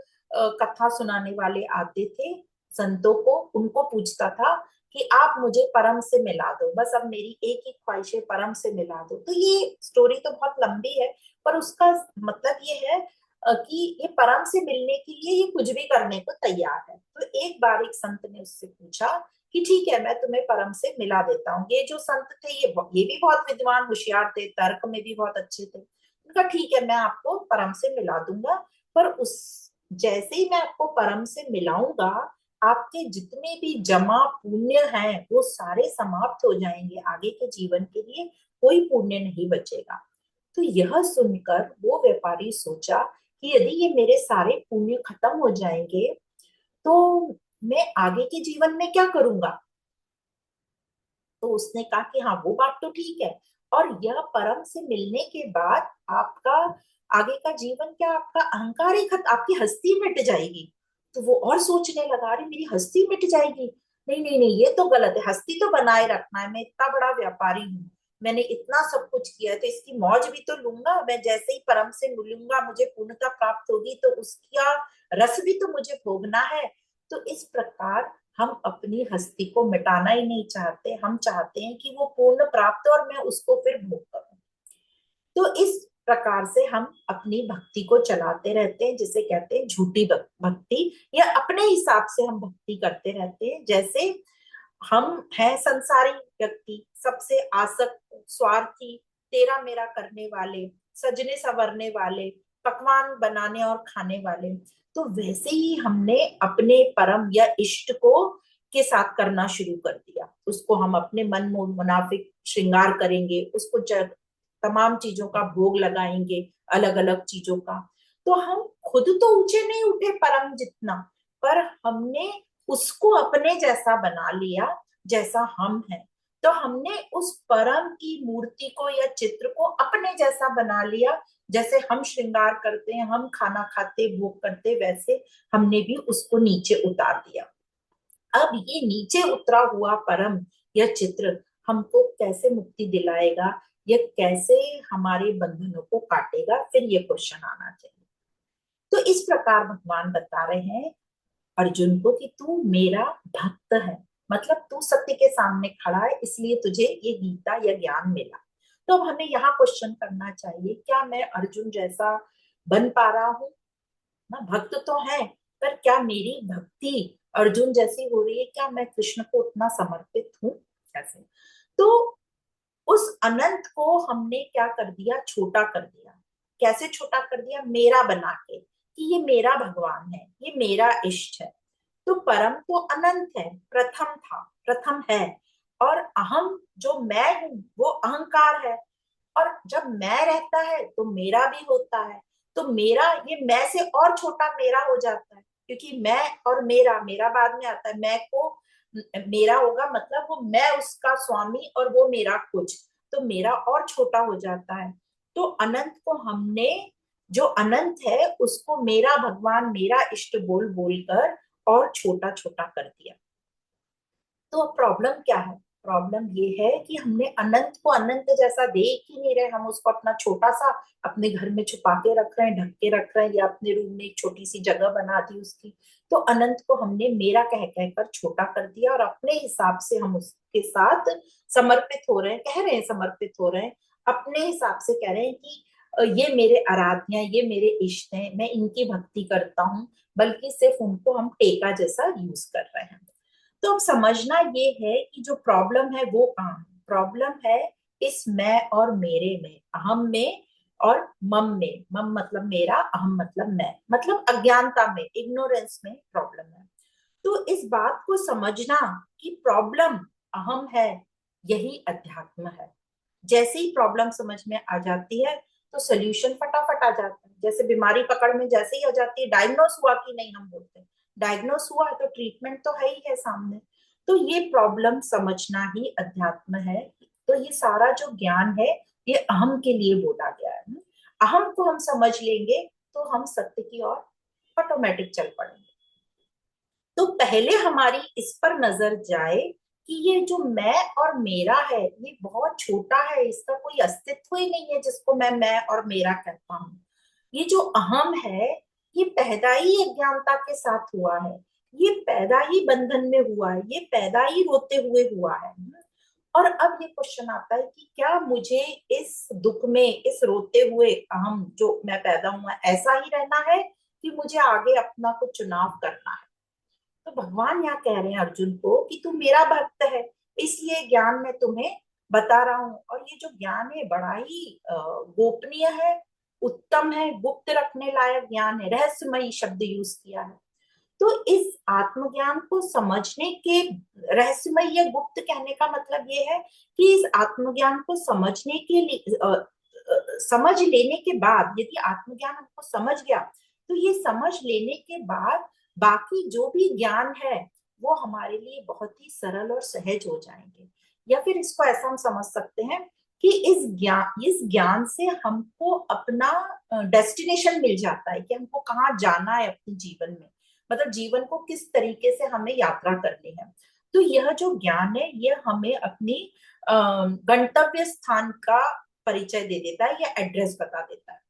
कथा सुनाने वाले आते थे, संतों को, उनको पूछता था कि आप मुझे परम से मिला दो, बस अब मेरी एक ही ख्वाहिश है, परम से मिला दो। तो ये स्टोरी तो बहुत लंबी है, पर उसका मतलब ये है कि ये परम से मिलने के लिए ये कुछ भी करने को तैयार है। तो एक बार एक संत ने उससे पूछा कि ठीक है, मैं तुम्हें परम से मिला देता हूँ। ये जो संत थे ये भी बहुत विद्वान होशियार थे, तर्क में भी बहुत अच्छे थे। उनका ठीक है, मैं आपको परम से मिला दूंगा, पर उस जैसे ही मैं आपको परम से मिलाऊंगा, आपके जितने भी जमा पुण्य हैं वो सारे समाप्त हो जाएंगे, आगे के जीवन के लिए कोई पुण्य नहीं बचेगा। तो यह सुनकर वो व्यापारी सोचा कि यदि ये मेरे सारे पुण्य खत्म हो जाएंगे तो मैं आगे के जीवन में क्या करूंगा। तो उसने कहा कि हाँ, वो बात तो ठीक है, और यह परम से मिलने के बाद आपका आगे का जीवन क्या, आपका अहंकार ही खत्म, आपकी हस्ती मिट जाएगी। तो वो और सोचने लगा, अरे मेरी हस्ती मिट जाएगी, नहीं नहीं नहीं, ये तो गलत है, हस्ती तो बनाए रखना है, मैं इतना बड़ा व्यापारी हूँ, मैंने इतना सब कुछ किया है, तो इसकी मौज भी तो लूंगा। मैं जैसे ही परम से मिलूंगा, मुझे पूर्णता प्राप्त होगी, तो उसका रस भी तो मुझे भोगना है। तो इस प्रकार हम अपनी हस्ती को मिटाना ही नहीं चाहते, हम चाहते हैं कि वो पूर्ण प्राप्त हो और मैं उसको फिर भोग करूं। तो इस प्रकार से हम अपनी भक्ति को चलाते रहते हैं, जिसे कहते हैं झूठी भक्ति, या अपने हिसाब से हम भक्ति करते रहते हैं। जैसे हम हैं संसारी व्यक्ति, सबसे आसक्त, स्वार्थी, तेरा मेरा करने वाले, सजने संवरने वाले, पकवान बनाने और खाने वाले। तो वैसे ही हमने अपने परम या इष्ट को के साथ करना शुरू कर दिया, उसको हम अपने मन मुनाफिक श्रृंगार करेंगे, उसको तमाम चीजों का भोग लगाएंगे, अलग अलग चीजों का। तो हम खुद तो ऊंचे नहीं उठे परम जितना, पर हमने उसको अपने जैसा बना लिया जैसा हम हैं। तो हमने उस परम की मूर्ति को या चित्र को अपने जैसा बना लिया, जैसे हम श्रृंगार करते हैं, हम खाना खाते भोग करते, वैसे हमने भी उसको नीचे उतार दिया। अब ये नीचे उतरा हुआ परम या चित्र हमको कैसे मुक्ति दिलाएगा, या कैसे हमारे बंधनों को काटेगा, फिर ये क्वेश्चन आना चाहिए। तो इस प्रकार भगवान बता रहे हैं अर्जुन को कि तू मेरा भक्त है, मतलब तू सत्य के सामने खड़ा है, इसलिए तुझे ये गीता या ज्ञान मिला। तो अब हमें यहाँ क्वेश्चन करना चाहिए, क्या मैं अर्जुन जैसा बन पा रहा हूँ ना। भक्त तो है, पर क्या मेरी भक्ति अर्जुन जैसी हो रही है, क्या मैं कृष्ण को उतना समर्पित हूँ कैसे। तो उस अनंत को हमने क्या कर दिया, छोटा कर दिया। कैसे छोटा कर दिया, मेरा बना के, कि ये मेरा भगवान है, ये मेरा इष्ट है। तो परम तो अनंत है, प्रथम था, प्रथम है, और अहम जो मैं हूं वो अहंकार है। और जब मैं रहता है तो मेरा भी होता है। तो मेरा, ये मैं से और छोटा मेरा हो जाता है, क्योंकि मैं और मेरा, मेरा बाद में आता है, मैं को मेरा होगा, मतलब वो मैं उसका स्वामी और वो मेरा कुछ, तो मेरा और छोटा हो जाता है। तो अनंत को हमने, जो अनंत है उसको मेरा भगवान, मेरा इष्ट बोल बोलकर और छोटा छोटा कर दिया। तो प्रॉब्लम क्या है? प्रॉब्लम ये है कि हमने अनंत को अनंत जैसा देख ही नहीं रहे, हम उसको अपना छोटा सा अपने घर में छुपा के रख रहे हैं, ढक के रख रहे हैं, या अपने रूम में एक छोटी सी जगह बना दी उसकी। तो अनंत को हमने मेरा कह कहकर छोटा कर दिया, और अपने हिसाब से हम उसके साथ समर्पित हो रहे हैं, कह रहे हैं समर्पित हो रहे हैं, अपने हिसाब से कह रहे हैं कि ये मेरे आराध्य हैं, ये मेरे इष्ट हैं, मैं इनकी भक्ति करता हूँ, बल्कि सिर्फ उनको हम टेका जैसा यूज कर रहे हैं। तो अब समझना ये है कि जो प्रॉब्लम है वो कहाँ है। प्रॉब्लम है इस मैं और मेरे में, अहम में और मम में। मम मतलब मेरा, अहम मतलब मैं, मतलब अज्ञानता में, इग्नोरेंस में प्रॉब्लम है। तो इस बात को समझना कि प्रॉब्लम अहम है, यही अध्यात्म है। जैसे ही प्रॉब्लम समझ में आ जाती है तो सोल्यूशन फटाफट आ जाता है। जैसे बीमारी पकड़ में जैसे ही आ जाती है, डायग्नोस हुआ कि नहीं, हम बोलते हैं डायग्नोस हुआ है तो ट्रीटमेंट तो है ही है सामने। तो ये प्रॉब्लम समझना ही अध्यात्म है। तो ये सारा जो ज्ञान है ये अहम के लिए बोला गया है। अहम को हम समझ लेंगे तो हम सत्य की ओर ऑटोमेटिक चल पड़ेंगे। तो पहले हमारी इस पर नजर जाए कि ये जो मैं और मेरा है ये बहुत छोटा है, इसका कोई अस्तित्व ही नहीं है जिसको मैं और मेरा कहता हूँ। ये जो अहम है ये पैदा ही अज्ञानता के साथ हुआ है, ये पैदा ही बंधन में हुआ है, ये पैदा ही रोते हुए हुआ है। और अब ये क्वेश्चन आता है कि क्या मुझे इस दुख में, इस रोते हुए अहम जो मैं पैदा हुआ ऐसा ही रहना है, कि मुझे आगे अपना कुछ चुनाव करना है? तो भगवान यहाँ कह रहे हैं अर्जुन को कि तू मेरा भक्त है, इसलिए ज्ञान मैं तुम्हें बता रहा हूँ। और ये जो ज्ञान है बड़ा ही गोपनीय है, उत्तम है, गुप्त रखने लायक ज्ञान है, रहस्यमयी शब्द यूज किया है। तो इस आत्मज्ञान को समझने के, रहस्यमय या गुप्त कहने का मतलब ये है कि इस आत्मज्ञान को समझने के लिए समझ लेने के बाद, यदि आत्मज्ञान हमको समझ गया तो ये समझ लेने के बाद बाकी जो भी ज्ञान है वो हमारे लिए बहुत ही सरल और सहज हो जाएंगे। या फिर इसको ऐसा हम समझ सकते हैं कि इस ज्ञान से हमको अपना डेस्टिनेशन मिल जाता है, कि हमको कहाँ जाना है अपने जीवन में, मतलब जीवन को किस तरीके से हमें यात्रा करनी है। तो यह जो ज्ञान है यह हमें अपनी गंतव्य स्थान का परिचय दे देता है, या एड्रेस बता देता है।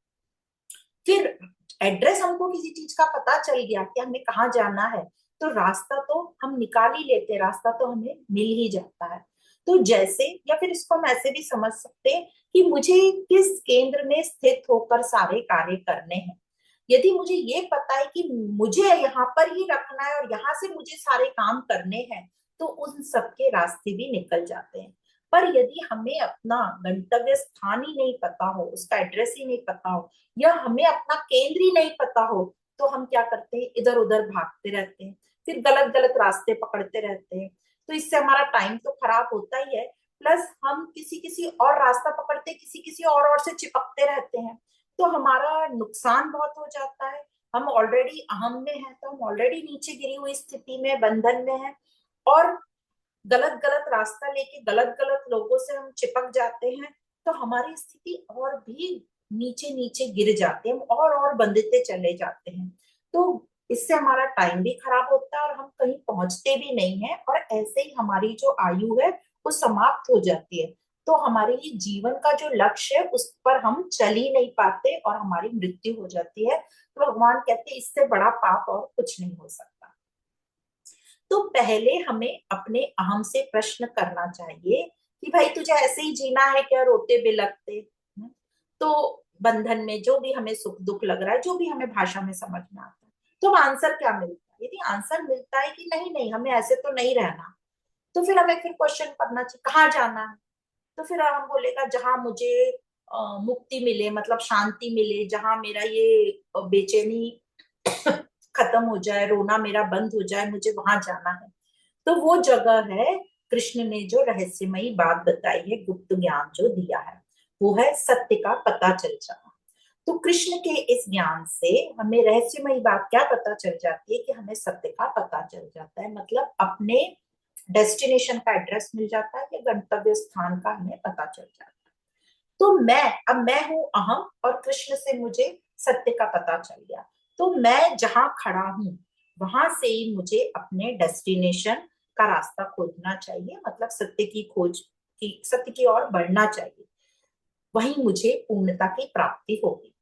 फिर एड्रेस हमको किसी चीज का पता चल गया कि हमें कहाँ जाना है, तो रास्ता तो हम निकाल ही लेते हैं, रास्ता तो हमें मिल ही जाता है। तो जैसे, या फिर इसको हम ऐसे भी समझ सकते हैं कि मुझे किस केंद्र में स्थित होकर सारे कार्य करने हैं। यदि मुझे ये पता है कि मुझे यहाँ पर ही रखना है और यहाँ से मुझे सारे काम करने हैं, तो उन सबके रास्ते भी निकल जाते हैं। पर यदि हमें अपना गंतव्य स्थान ही नहीं पता हो, उसका एड्रेस ही नहीं पता हो, या हमें अपना केंद्र ही नहीं पता हो, तो हम क्या करते हैं, इधर उधर भागते रहते हैं, फिर गलत गलत रास्ते पकड़ते रहते हैं। तो इससे हमारा टाइम तो खराब होता ही है, प्लस हम किसी किसी और रास्ता पकड़ते, किसी किसी और से चिपकते रहते हैं, तो हमारा नुकसान बहुत हो जाता है। हम ऑलरेडी अहम में हैं, तो हम ऑलरेडी नीचे गिरी हुई स्थिति में, बंधन में हैं, और गलत गलत रास्ता लेके गलत गलत लोगों से हम चिपक जाते हैं, तो हमारी स्थिति और भी नीचे नीचे गिर जाते हैं, और बंधते चले जाते हैं। तो इससे हमारा टाइम भी खराब होता है और हम कहीं पहुंचते भी नहीं है, और ऐसे ही हमारी जो आयु है वो समाप्त हो जाती है। तो हमारे ये जीवन का जो लक्ष्य है उस पर हम चल ही नहीं पाते और हमारी मृत्यु हो जाती है। तो भगवान कहते हैं इससे बड़ा पाप और कुछ नहीं हो सकता। तो पहले हमें अपने अहम से प्रश्न करना चाहिए कि भाई तुझे ऐसे ही जीना है क्या, रोते बिलखते? तो बंधन में जो भी हमें सुख दुख लग रहा है, जो भी हमें भाषा में समझ में आता है, तो आंसर क्या मिलता है? यदि आंसर मिलता है कि नहीं नहीं हमें ऐसे तो नहीं रहना, तो फिर हमें फिर क्वेश्चन करना चाहिए कहाँ जाना है। तो फिर हम बोलेगा जहां मुझे मुक्ति मिले, मतलब शांति मिले, जहां मेरा ये बेचैनी खत्म हो जाए, रोना मेरा बंद हो जाए, मुझे वहां जाना है। तो वो जगह है, कृष्ण ने जो रहस्यमयी बात बताई है, गुप्त ज्ञान जो दिया है, वो है सत्य का पता चल जाना। तो कृष्ण के इस ज्ञान से हमें रहस्यमयी बात क्या पता चल जाती है कि हमें सत्य का पता चल जाता है, मतलब अपने डेस्टिनेशन का एड्रेस मिल जाता है, या गंतव्य स्थान का हमें पता चल जाता है। तो अब मैं हूं अहम, और कृष्ण से मुझे सत्य का पता चल गया। तो मैं जहां खड़ा हूं वहां से ही मुझे अपने डेस्टिनेशन का रास्ता खोजना चाहिए, मतलब सत्य की खोज की, सत्य की ओर बढ़ना चाहिए, वहीं मुझे पूर्णता की प्राप्ति होगी।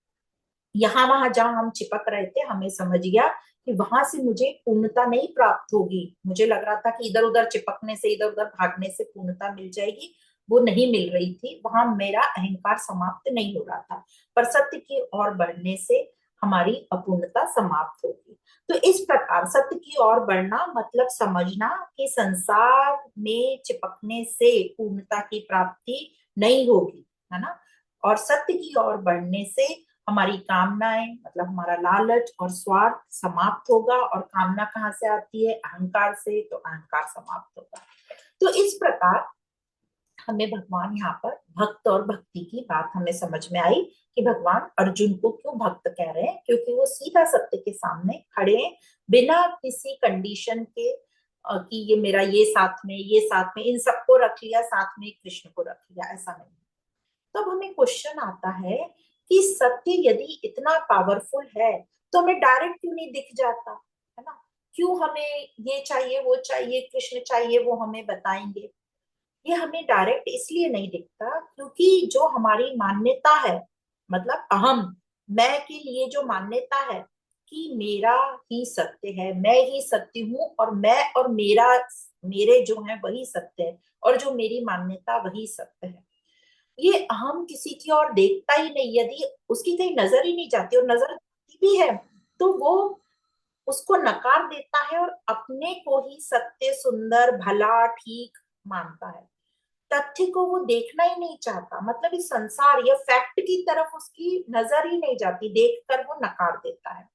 यहाँ वहां जहां हम चिपक रहे थे, हमें समझ गया कि वहां से मुझे पूर्णता नहीं प्राप्त होगी। मुझे लग रहा था कि इधर उधर चिपकने से, इधर उधर भागने से पूर्णता मिल जाएगी, वो नहीं मिल रही थी। वहां मेरा अहंकार समाप्त नहीं हो रहा था, पर सत्य की ओर बढ़ने से हमारी अपूर्णता समाप्त होगी। तो इस प्रकार सत्य की ओर बढ़ना मतलब समझना कि संसार में चिपकने से पूर्णता की प्राप्ति नहीं होगी, है ना। और सत्य की ओर बढ़ने से हमारी कामनाएं, मतलब हमारा लालच और स्वार्थ समाप्त होगा। और कामना कहाँ से आती है? अहंकार से, तो अहंकार समाप्त होगा। तो इस प्रकार हमें भगवान यहाँ पर भक्त और भक्ति की बात हमें समझ में आई कि भगवान अर्जुन को क्यों भक्त कह रहे हैं, क्योंकि वो सीधा सत्य के सामने खड़े हैं, बिना किसी कंडीशन के कि ये मेरा ये साथ में, ये साथ में, इन सबको रख लिया साथ में, कृष्ण को रख लिया, ऐसा नहीं। तब हमें क्वेश्चन आता है कि सत्य यदि इतना पावरफुल है तो हमें डायरेक्ट क्यों नहीं दिख जाता, है ना। क्यों हमें ये चाहिए, वो चाहिए, कृष्ण चाहिए, वो हमें बताएंगे। ये हमें डायरेक्ट इसलिए नहीं दिखता क्योंकि जो हमारी मान्यता है, मतलब अहम, मैं के लिए जो मान्यता है कि मेरा ही सत्य है, मैं ही सत्य हूँ, और मैं और मेरा, मेरे जो है वही सत्य है, और जो मेरी मान्यता वही सत्य है, ये अहम किसी की ओर देखता ही नहीं। यदि उसकी कहीं नजर ही नहीं जाती, और नजर जाती भी है तो वो उसको नकार देता है और अपने को ही सत्य, सुंदर, भला, ठीक मानता है। तथ्य को वो देखना ही नहीं चाहता, मतलब इस संसार या फैक्ट की तरफ उसकी नजर ही नहीं जाती, देखकर वो नकार देता है।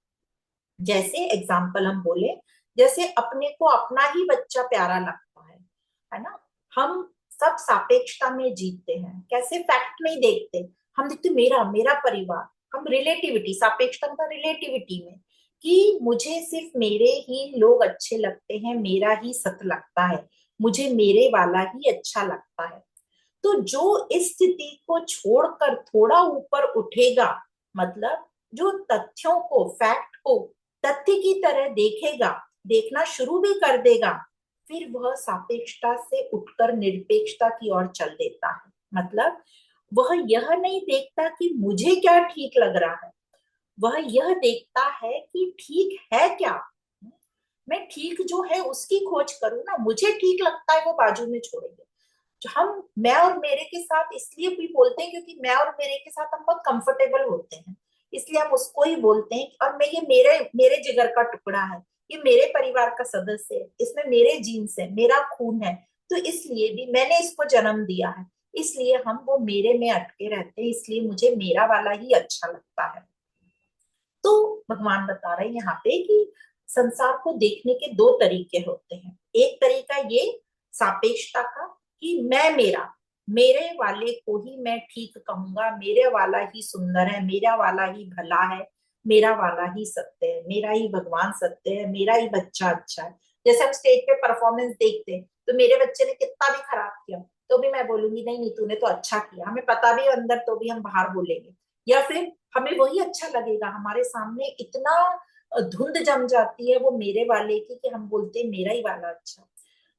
जैसे एग्जाम्पल हम बोले, जैसे अपने को अपना ही बच्चा प्यारा लगता है ना। हम सब सापेक्षता में जीते हैं, कैसे? फैक्ट नहीं देखते, हम देखते मेरा मेरा परिवार, हम रिलेटिविटी, सापेक्षता मतलब रिलेटिविटी में, कि मुझे सिर्फ मेरे ही लोग अच्छे लगते हैं, मेरा ही सत्य लगता है, मुझे मेरे वाला ही अच्छा लगता है। तो जो इस स्थिति को छोड़कर थोड़ा ऊपर उठेगा, मतलब जो तथ्यों को, फैक्ट को तथ्य की तरह देखेगा, देखना शुरू भी कर देगा, फिर वह सापेक्षता से उठकर निरपेक्षता की ओर चल देता है। मतलब वह यह नहीं देखता कि मुझे क्या ठीक लग रहा है, वह यह देखता है कि ठीक है क्या, मैं ठीक जो है उसकी खोज करूँ ना, मुझे ठीक लगता है वो बाजू में छोड़ेंगे। जो हम मैं और मेरे के साथ इसलिए भी बोलते हैं क्योंकि मैं और मेरे के साथ हम बहुत कंफर्टेबल होते हैं, इसलिए हम उसको ही बोलते हैं। और मैं, ये मेरे मेरे जिगर का टुकड़ा है, ये मेरे परिवार का सदस्य है, इसमें मेरे जीन्स है, मेरा खून है, तो इसलिए भी मैंने इसको जन्म दिया है, इसलिए हम वो मेरे में अटके रहते हैं, इसलिए मुझे मेरा वाला ही अच्छा लगता है। तो भगवान बता रहे हैं यहाँ पे कि संसार को देखने के दो तरीके होते हैं। एक तरीका ये सापेक्षता का, कि मैं मेरा, मेरे वाले को ही मैं ठीक कहूंगा, मेरे वाला ही सुंदर है, मेरा वाला ही भला है, मेरा वाला ही सत्य है, मेरा ही भगवान सत्य है, मेरा ही बच्चा अच्छा है। जैसे हम स्टेज पे परफॉर्मेंस देखते हैं, तो मेरे बच्चे ने कितना भी खराब किया तो भी मैं बोलूंगी नहीं नहीं तूने तो अच्छा किया, हमें पता भी अंदर तो भी हम बाहर बोलेंगे। या फिर हमें वही अच्छा लगेगा, हमारे सामने इतना धुंध जम जाती है वो मेरे वाले की कि हम बोलते हैं मेरा ही वाला अच्छा।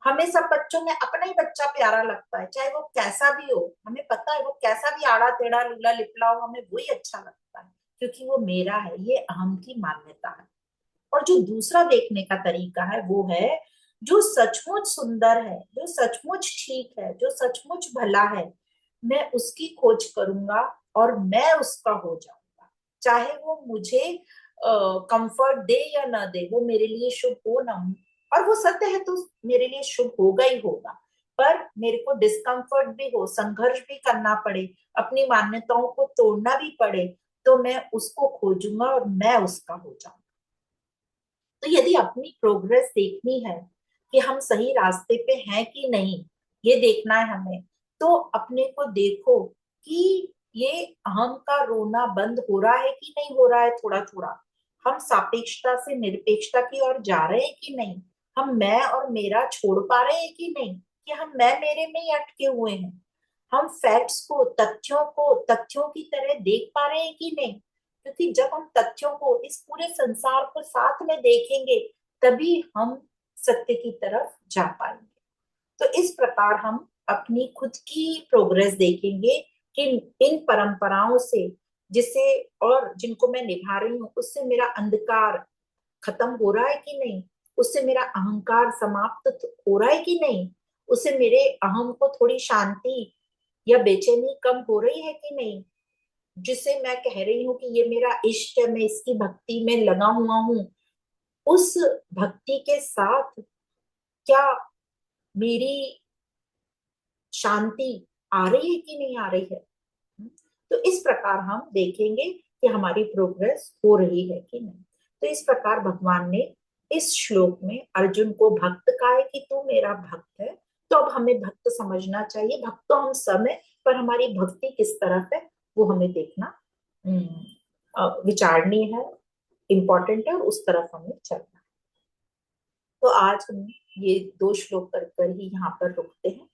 हमें सब बच्चों में अपना ही बच्चा प्यारा लगता है, चाहे वो कैसा भी हो, हमें पता है वो कैसा भी आड़ा टेढ़ा लूला लिपला हो, हमें वही अच्छा लगता है क्योंकि वो मेरा है, ये अहम की मान्यता है। और जो दूसरा देखने का तरीका है वो है जो सचमुच सुंदर है, जो सचमुच ठीक है, जो सचमुच भला है, मैं उसकी खोज करूंगा और मैं उसका हो जाऊंगा, चाहे वो मुझे कंफर्ट दे या ना दे, वो मेरे लिए शुभ हो ना हो। और वो सत्य है तो मेरे लिए शुभ होगा ही होगा, पर मेरे को डिस्कम्फर्ट भी हो, संघर्ष भी करना पड़े, अपनी मान्यताओं को तोड़ना भी पड़े, तो मैं उसको खोजूंगा और मैं उसका हो जाऊंगा। तो यदि अपनी प्रोग्रेस देखनी है कि हम सही रास्ते पे हैं कि नहीं, ये देखना है हमें, तो अपने को देखो कि ये अहम का रोना बंद हो रहा है कि नहीं हो रहा है, थोड़ा थोड़ा हम सापेक्षता से निरपेक्षता की ओर जा रहे हैं कि नहीं, हम मैं और मेरा छोड़ पा रहे हैं कि नहीं, कि हम मैं मेरे में ही अटके हुए हैं, हम फैक्ट्स को तथ्यों की तरह देख पा रहे हैं कि नहीं। क्योंकि जब हम तथ्यों को, इस पूरे संसार को साथ में देखेंगे, तभी हम सत्य की तरफ जा पाएंगे। तो इस प्रकार हम अपनी खुद की प्रोग्रेस देखेंगे कि इन परंपराओं से जिसे और जिनको मैं निभा रही हूँ उससे मेरा अंधकार खत्म हो रहा है कि नहीं, उससे मेरा अहंकार समाप्त हो रहा है कि नहीं, उससे मेरे अहम को थोड़ी शांति या बेचैनी कम हो रही है कि नहीं, जिसे मैं कह रही हूँ कि ये मेरा इष्ट है, मैं इसकी भक्ति में लगा हुआ हूँ, उस भक्ति के साथ क्या मेरी शांति आ रही है कि नहीं आ रही है। तो इस प्रकार हम देखेंगे कि हमारी प्रोग्रेस हो रही है कि नहीं। तो इस प्रकार भगवान ने इस श्लोक में अर्जुन को भक्त कहा है कि तू मेरा भक्त है। तो अब हमें भक्त समझना चाहिए, भक्त तो हम सब है, पर हमारी भक्ति किस तरफ है वो हमें देखना विचारणीय है, इम्पोर्टेंट है, और उस तरफ हमें चलना है। तो आज हम ये 2 श्लोक कर कर ही यहाँ पर रुकते हैं।